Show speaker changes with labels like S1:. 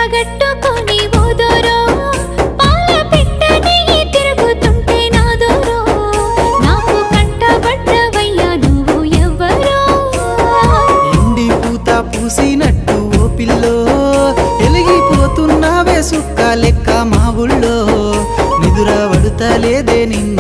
S1: కట్టగట్టుకొని ఓదోరో పాల పిట్టని తిరుగుతుంటే నాదోరో నాకు కంటబడ్డవయ్యా నువ్వు ఎవ్వరో
S2: ఎండి పూత పూసినట్టు ఓ పిల్లో ఎలిగిపోతున్నావే సుక్క లెక్క మా ఊళ్ళో నిదుర పడుతలేదే నిన్ను